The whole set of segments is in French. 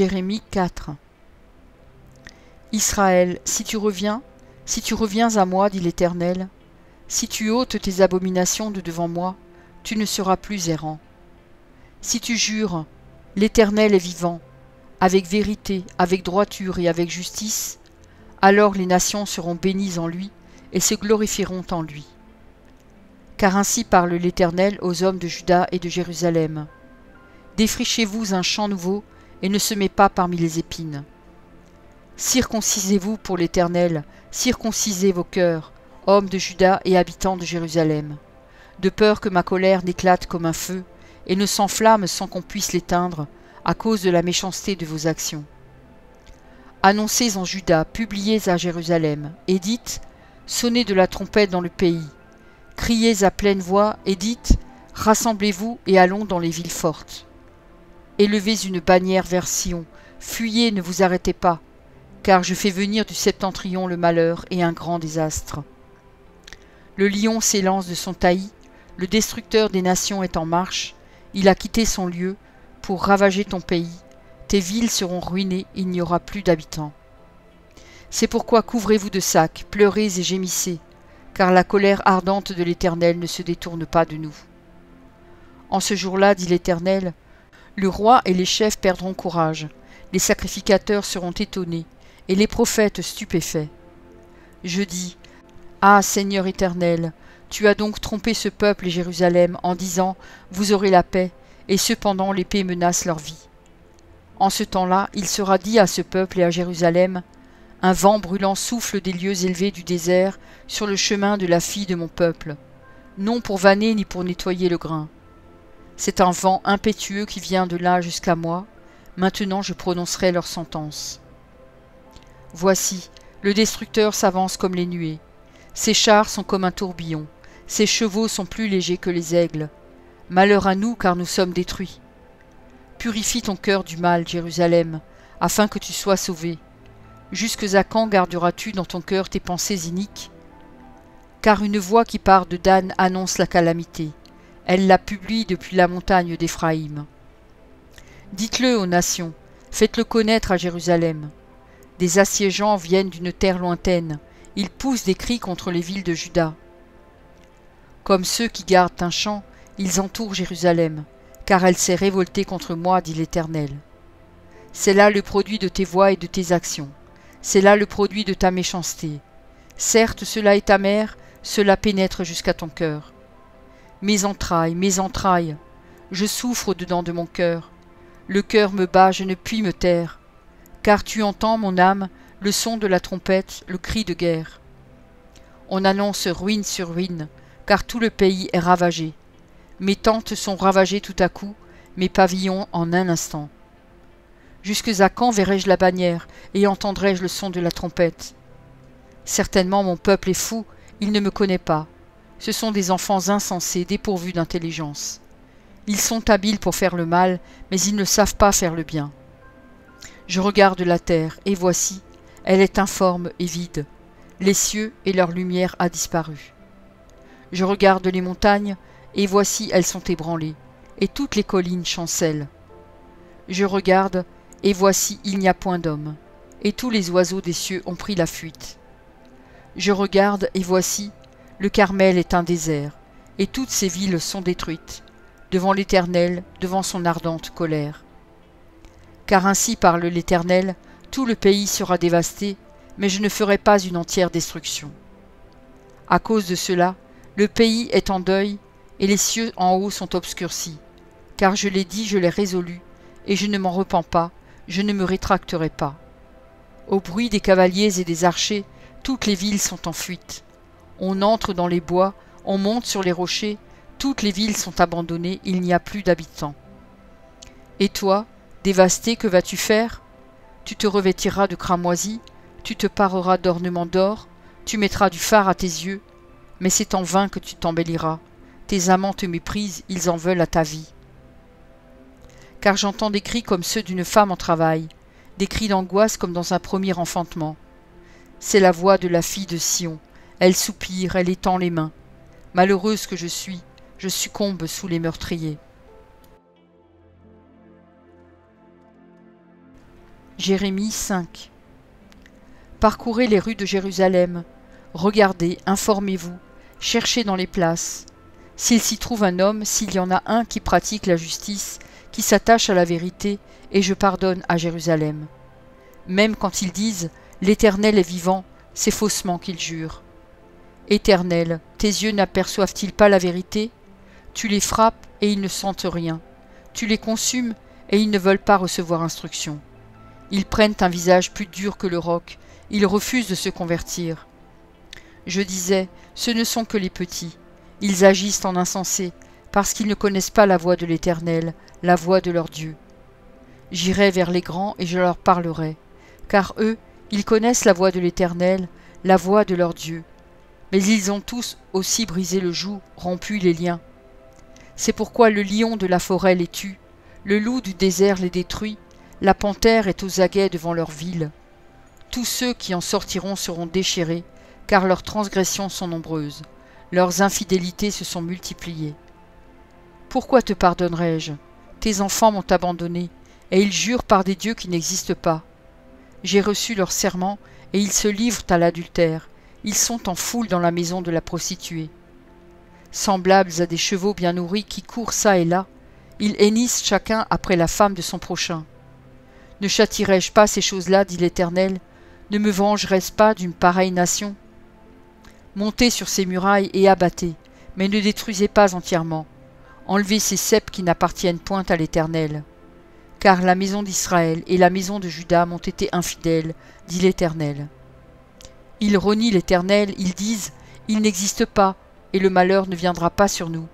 Jérémie 4. Israël, si tu reviens à moi, dit l'Éternel, si tu ôtes tes abominations de devant moi, tu ne seras plus errant. Si tu jures, l'Éternel est vivant, avec vérité, avec droiture et avec justice, alors les nations seront bénies en lui et se glorifieront en lui. Car ainsi parle l'Éternel aux hommes de Juda et de Jérusalem. Défrichez-vous un champ nouveau et ne semez pas parmi les épines. Circoncisez-vous pour l'Éternel, circoncisez vos cœurs, hommes de Juda et habitants de Jérusalem, de peur que ma colère n'éclate comme un feu et ne s'enflamme sans qu'on puisse l'éteindre à cause de la méchanceté de vos actions. Annoncez en Juda, publiez à Jérusalem, et dites, sonnez de la trompette dans le pays, criez à pleine voix et dites, rassemblez-vous et allons dans les villes fortes. Élevez une bannière vers Sion, fuyez, ne vous arrêtez pas, car je fais venir du septentrion le malheur et un grand désastre. Le lion s'élance de son taillis, le destructeur des nations est en marche, il a quitté son lieu pour ravager ton pays, tes villes seront ruinées, il n'y aura plus d'habitants. C'est pourquoi couvrez-vous de sacs, pleurez et gémissez, car la colère ardente de l'Éternel ne se détourne pas de nous. En ce jour-là, dit l'Éternel, le roi et les chefs perdront courage, les sacrificateurs seront étonnés, et les prophètes stupéfaits. Je dis, ah Seigneur éternel, tu as donc trompé ce peuple et Jérusalem en disant, vous aurez la paix, et cependant l'épée menace leur vie. En ce temps-là, il sera dit à ce peuple et à Jérusalem, un vent brûlant souffle des lieux élevés du désert sur le chemin de la fille de mon peuple, non pour vanner ni pour nettoyer le grain. C'est un vent impétueux qui vient de là jusqu'à moi, maintenant je prononcerai leur sentence. Voici, le destructeur s'avance comme les nuées, ses chars sont comme un tourbillon, ses chevaux sont plus légers que les aigles. Malheur à nous, car nous sommes détruits. Purifie ton cœur du mal, Jérusalem, afin que tu sois sauvé. Jusque à quand garderas-tu dans ton cœur tes pensées iniques? Car une voix qui part de Dan annonce la calamité. Elle la publie depuis la montagne d'Éphraïm. Dites-le aux nations, faites-le connaître à Jérusalem. Des assiégeants viennent d'une terre lointaine, ils poussent des cris contre les villes de Juda. Comme ceux qui gardent un champ, ils entourent Jérusalem, car elle s'est révoltée contre moi, dit l'Éternel. C'est là le produit de tes voix et de tes actions, c'est là le produit de ta méchanceté. Certes, cela est amer, cela pénètre jusqu'à ton cœur. Mes entrailles, je souffre dedans de mon cœur. Le cœur me bat, je ne puis me taire. Car tu entends, mon âme, le son de la trompette, le cri de guerre. On annonce ruine sur ruine, car tout le pays est ravagé. Mes tentes sont ravagées tout à coup, mes pavillons en un instant. Jusque à quand verrai-je la bannière, et entendrai-je le son de la trompette? Certainement mon peuple est fou, il ne me connaît pas. Ce sont des enfants insensés, dépourvus d'intelligence. Ils sont habiles pour faire le mal, mais ils ne savent pas faire le bien. Je regarde la terre, et voici, elle est informe et vide. Les cieux et leur lumière a disparu. Je regarde les montagnes, et voici elles sont ébranlées, et toutes les collines chancellent. Je regarde, et voici il n'y a point d'homme, et tous les oiseaux des cieux ont pris la fuite. Je regarde, et voici, le Carmel est un désert, et toutes ses villes sont détruites, devant l'Éternel, devant son ardente colère. Car ainsi parle l'Éternel, tout le pays sera dévasté, mais je ne ferai pas une entière destruction. À cause de cela, le pays est en deuil, et les cieux en haut sont obscurcis. Car je l'ai dit, je l'ai résolu, et je ne m'en repens pas, je ne me rétracterai pas. Au bruit des cavaliers et des archers, toutes les villes sont en fuite. On entre dans les bois, on monte sur les rochers, toutes les villes sont abandonnées, il n'y a plus d'habitants. Et toi, dévasté, que vas-tu faire? Tu te revêtiras de cramoisi, tu te pareras d'ornements d'or, tu mettras du fard à tes yeux, mais c'est en vain que tu t'embelliras. Tes amants te méprisent, ils en veulent à ta vie. Car j'entends des cris comme ceux d'une femme en travail, des cris d'angoisse comme dans un premier enfantement. C'est la voix de la fille de Sion, elle soupire, elle étend les mains. Malheureuse que je succombe sous les meurtriers. Jérémie 5. Parcourez les rues de Jérusalem, regardez, informez-vous, cherchez dans les places. S'il s'y trouve un homme, s'il y en a un qui pratique la justice, qui s'attache à la vérité, et je pardonne à Jérusalem. Même quand ils disent « L'Éternel est vivant », c'est faussement qu'ils jurent. Éternel, tes yeux n'aperçoivent-ils pas la vérité? Tu les frappes et ils ne sentent rien. Tu les consumes et ils ne veulent pas recevoir instruction. Ils prennent un visage plus dur que le roc, ils refusent de se convertir. Je disais, ce ne sont que les petits. Ils agissent en insensés, parce qu'ils ne connaissent pas la voix de l'Éternel, la voix de leur Dieu. J'irai vers les grands et je leur parlerai, car eux, ils connaissent la voix de l'Éternel, la voix de leur Dieu. Mais ils ont tous aussi brisé le joug, rompu les liens. C'est pourquoi le lion de la forêt les tue, le loup du désert les détruit, la panthère est aux aguets devant leur ville. Tous ceux qui en sortiront seront déchirés, car leurs transgressions sont nombreuses, leurs infidélités se sont multipliées. Pourquoi te pardonnerai-je? Tes enfants m'ont abandonné, et ils jurent par des dieux qui n'existent pas. J'ai reçu leur serment, et ils se livrent à l'adultère. Ils sont en foule dans la maison de la prostituée. Semblables à des chevaux bien nourris qui courent çà et là, ils hennissent chacun après la femme de son prochain. Ne châtierai-je pas ces choses-là, dit l'Éternel? Ne me vengerai-je pas d'une pareille nation? Montez sur ces murailles et abattez, mais ne détruisez pas entièrement. Enlevez ces ceps qui n'appartiennent point à l'Éternel. Car la maison d'Israël et la maison de Juda m'ont été infidèles, dit l'Éternel. Ils renient l'Éternel, ils disent, il n'existe pas, et le malheur ne viendra pas sur nous.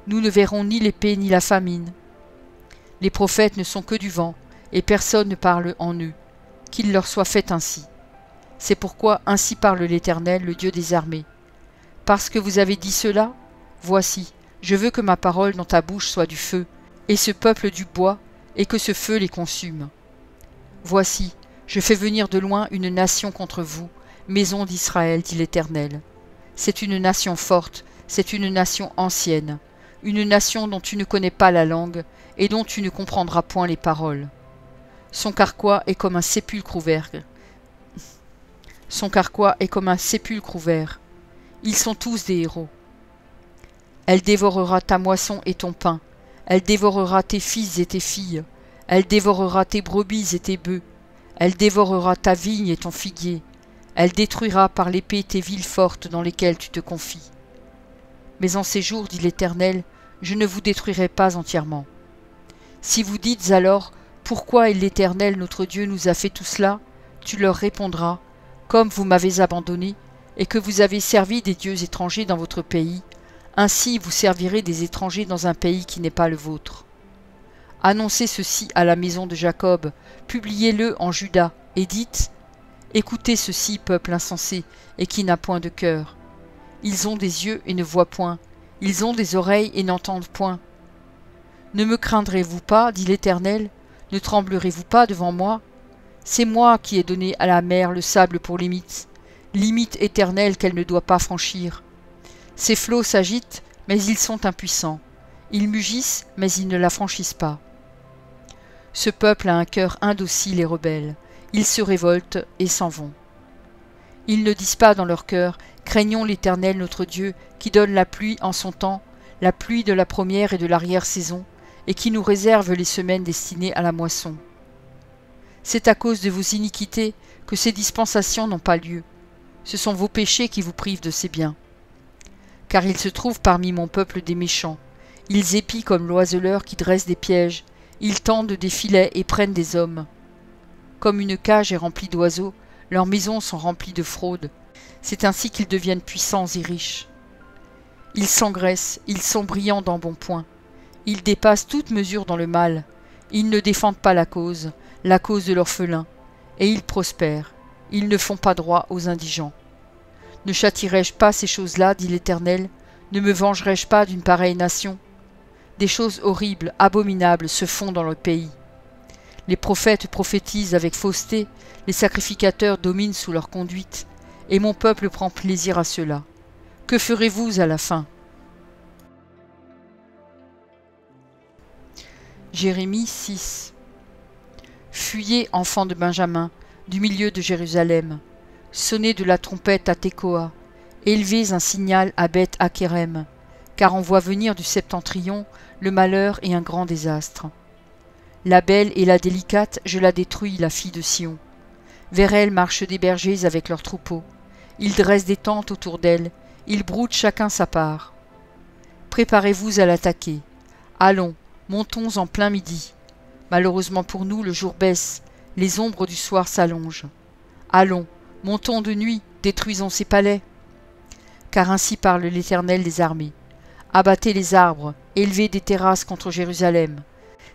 Nous ne verrons ni l'épée ni la famine. Les prophètes ne sont que du vent, et personne ne parle en eux. Qu'il leur soit fait ainsi. C'est pourquoi ainsi parle l'Éternel, le Dieu des armées. Parce que vous avez dit cela, voici, je veux que ma parole dans ta bouche soit du feu, et ce peuple du bois, et que ce feu les consume. Voici, je fais venir de loin une nation contre vous, maison d'Israël, dit l'Éternel. C'est une nation forte, c'est une nation ancienne, une nation dont tu ne connais pas la langue, et dont tu ne comprendras point les paroles. Son carquois est comme un sépulcre ouvert. Son carquois est comme un sépulcre ouvert. Ils sont tous des héros. Elle dévorera ta moisson et ton pain. Elle dévorera tes fils et tes filles. Elle dévorera tes brebis et tes bœufs. Elle dévorera ta vigne et ton figuier. Elle détruira par l'épée tes villes fortes dans lesquelles tu te confies. Mais en ces jours, dit l'Éternel, je ne vous détruirai pas entièrement. Si vous dites alors, pourquoi l'Éternel notre Dieu nous a fait tout cela, tu leur répondras, comme vous m'avez abandonné, et que vous avez servi des dieux étrangers dans votre pays, ainsi vous servirez des étrangers dans un pays qui n'est pas le vôtre. Annoncez ceci à la maison de Jacob, publiez-le en Juda, et dites, écoutez ceci, peuple insensé, et qui n'a point de cœur. Ils ont des yeux et ne voient point, ils ont des oreilles et n'entendent point. Ne me craindrez-vous pas, dit l'Éternel, ne tremblerez-vous pas devant moi? C'est moi qui ai donné à la mer le sable pour limite éternelle qu'elle ne doit pas franchir. Ces flots s'agitent, mais ils sont impuissants. Ils mugissent, mais ils ne la franchissent pas. Ce peuple a un cœur indocile et rebelle. Ils se révoltent et s'en vont. Ils ne disent pas dans leur cœur, craignons l'Éternel notre Dieu, qui donne la pluie en son temps, la pluie de la première et de l'arrière-saison, et qui nous réserve les semaines destinées à la moisson. C'est à cause de vos iniquités que ces dispensations n'ont pas lieu. Ce sont vos péchés qui vous privent de ces biens. Car il se trouve parmi mon peuple des méchants. Ils épient comme l'oiseleur qui dresse des pièges. Ils tendent des filets et prennent des hommes. Comme une cage est remplie d'oiseaux, leurs maisons sont remplies de fraudes. C'est ainsi qu'ils deviennent puissants et riches. Ils s'engraissent, ils sont brillants d'embonpoint. Ils dépassent toute mesure dans le mal. Ils ne défendent pas la cause de l'orphelin, et ils prospèrent. Ils ne font pas droit aux indigents. Ne châtierai-je pas ces choses-là, dit l'Éternel? Ne me vengerai-je pas d'une pareille nation? Des choses horribles, abominables se font dans le pays. Les prophètes prophétisent avec fausseté, les sacrificateurs dominent sous leur conduite, et mon peuple prend plaisir à cela. Que ferez-vous à la fin? Jérémie 6. Fuyez, enfants de Benjamin, du milieu de Jérusalem. Sonnez de la trompette à Tekoa. Élevez un signal à Beth Hakérem, car on voit venir du septentrion le malheur et un grand désastre. La belle et la délicate, je la détruis, la fille de Sion. Vers elle marchent des bergers avec leurs troupeaux. Ils dressent des tentes autour d'elle, ils broutent chacun sa part. Préparez-vous à l'attaquer. Allons, montons en plein midi. Malheureusement pour nous, le jour baisse, les ombres du soir s'allongent. Allons, montons de nuit, détruisons ses palais. Car ainsi parle l'Éternel des armées. Abattez les arbres, élevez des terrasses contre Jérusalem.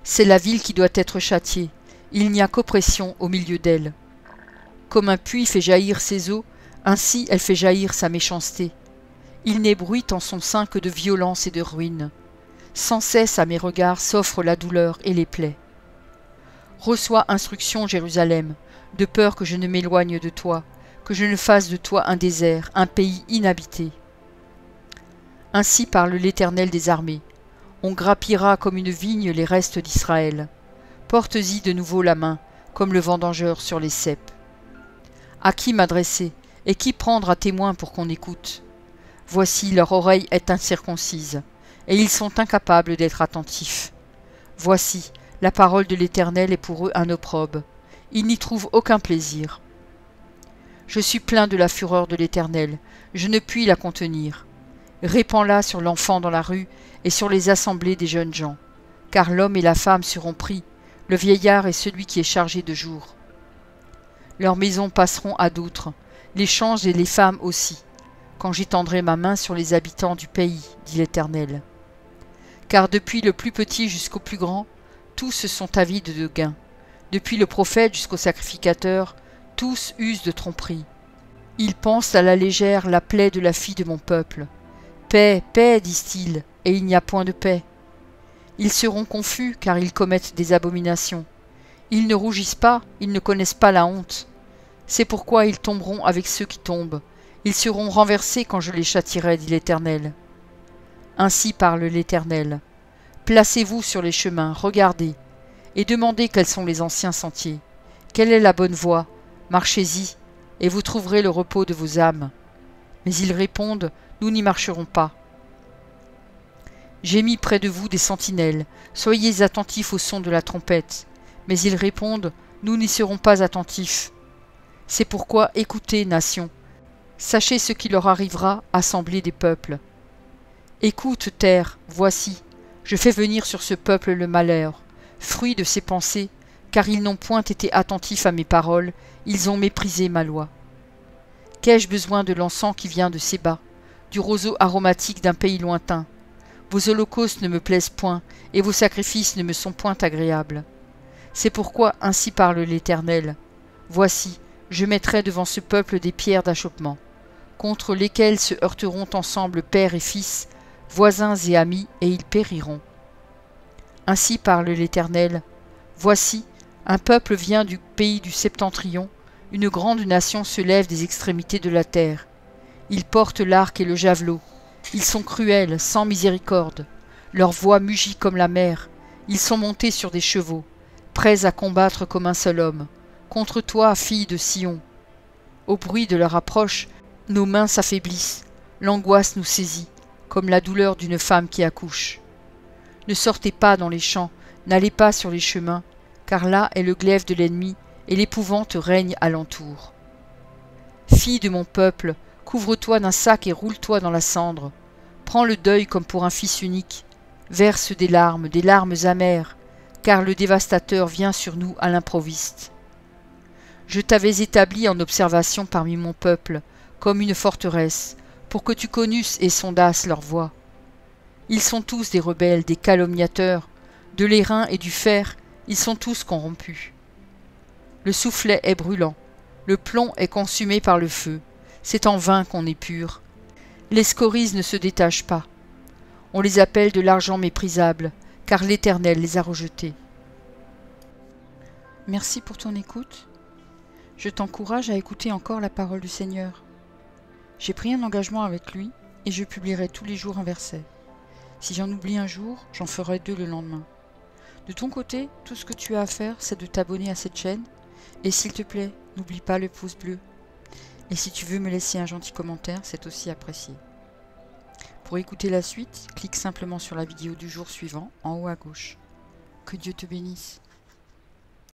C'est la ville qui doit être châtiée. Il n'y a qu'oppression au milieu d'elle. Comme un puits fait jaillir ses eaux, ainsi elle fait jaillir sa méchanceté. Il n'est bruit en son sein que de violence et de ruine. Sans cesse à mes regards s'offrent la douleur et les plaies. Reçois instruction, Jérusalem, de peur que je ne m'éloigne de toi, que je ne fasse de toi un désert, un pays inhabité. Ainsi parle l'Éternel des armées. On grappillera comme une vigne les restes d'Israël. Porte-y de nouveau la main, comme le vendangeur sur les ceps. À qui m'adresser, et qui prendre à témoin pour qu'on écoute? Voici, leur oreille est incirconcise, et ils sont incapables d'être attentifs. Voici, la parole de l'Éternel est pour eux un opprobre. Ils n'y trouvent aucun plaisir. Je suis plein de la fureur de l'Éternel, je ne puis la contenir. Répands-la sur l'enfant dans la rue et sur les assemblées des jeunes gens, car l'homme et la femme seront pris, le vieillard et celui qui est chargé de jour. Leurs maisons passeront à d'autres, les champs et les femmes aussi, quand j'étendrai ma main sur les habitants du pays, dit l'Éternel. Car depuis le plus petit jusqu'au plus grand, tous sont avides de gain. Depuis le prophète jusqu'au sacrificateur, tous usent de tromperie. Ils pensent à la légère la plaie de la fille de mon peuple. Paix, paix, disent-ils, et il n'y a point de paix. Ils seront confus, car ils commettent des abominations. Ils ne rougissent pas, ils ne connaissent pas la honte. C'est pourquoi ils tomberont avec ceux qui tombent. Ils seront renversés quand je les châtierai, dit l'Éternel. Ainsi parle l'Éternel. Placez-vous sur les chemins, regardez, et demandez quels sont les anciens sentiers. Quelle est la bonne voie? Marchez-y, et vous trouverez le repos de vos âmes. Mais ils répondent, nous n'y marcherons pas. J'ai mis près de vous des sentinelles, soyez attentifs au son de la trompette. Mais ils répondent, nous n'y serons pas attentifs. C'est pourquoi écoutez, nations, sachez ce qui leur arrivera, assemblée des peuples. Écoute, terre, voici, je fais venir sur ce peuple le malheur, fruit de ses pensées, car ils n'ont point été attentifs à mes paroles, ils ont méprisé ma loi. Qu'ai-je besoin de l'encens qui vient de Séba, du roseau aromatique d'un pays lointain? Vos holocaustes ne me plaisent point, et vos sacrifices ne me sont point agréables. C'est pourquoi ainsi parle l'Éternel. Voici, je mettrai devant ce peuple des pierres d'achoppement, contre lesquelles se heurteront ensemble père et fils, voisins et amis, et ils périront. Ainsi parle l'Éternel. Voici, un peuple vient du pays du septentrion, une grande nation se lève des extrémités de la terre. Ils portent l'arc et le javelot. Ils sont cruels, sans miséricorde. Leur voix mugit comme la mer. Ils sont montés sur des chevaux, prêts à combattre comme un seul homme. Contre toi, fille de Sion. Au bruit de leur approche, nos mains s'affaiblissent. L'angoisse nous saisit, comme la douleur d'une femme qui accouche. Ne sortez pas dans les champs, n'allez pas sur les chemins, car là est le glaive de l'ennemi, et l'épouvante règne alentour. Fille de mon peuple, couvre-toi d'un sac et roule-toi dans la cendre. Prends le deuil comme pour un fils unique. Verse des larmes amères, car le dévastateur vient sur nous à l'improviste. Je t'avais établi en observation parmi mon peuple, comme une forteresse, pour que tu connusses et sondasses leur voix. Ils sont tous des rebelles, des calomniateurs, de l'airain et du fer, ils sont tous corrompus. Le soufflet est brûlant, le plomb est consumé par le feu, c'est en vain qu'on est pur. Les scories ne se détachent pas. On les appelle de l'argent méprisable, car l'Éternel les a rejetés. Merci pour ton écoute. Je t'encourage à écouter encore la parole du Seigneur. J'ai pris un engagement avec lui et je publierai tous les jours un verset. Si j'en oublie un jour, j'en ferai 2 le lendemain. De ton côté, tout ce que tu as à faire, c'est de t'abonner à cette chaîne. Et s'il te plaît, n'oublie pas le pouce bleu. Et si tu veux me laisser un gentil commentaire, c'est aussi apprécié. Pour écouter la suite, clique simplement sur la vidéo du jour suivant, en haut à gauche. Que Dieu te bénisse.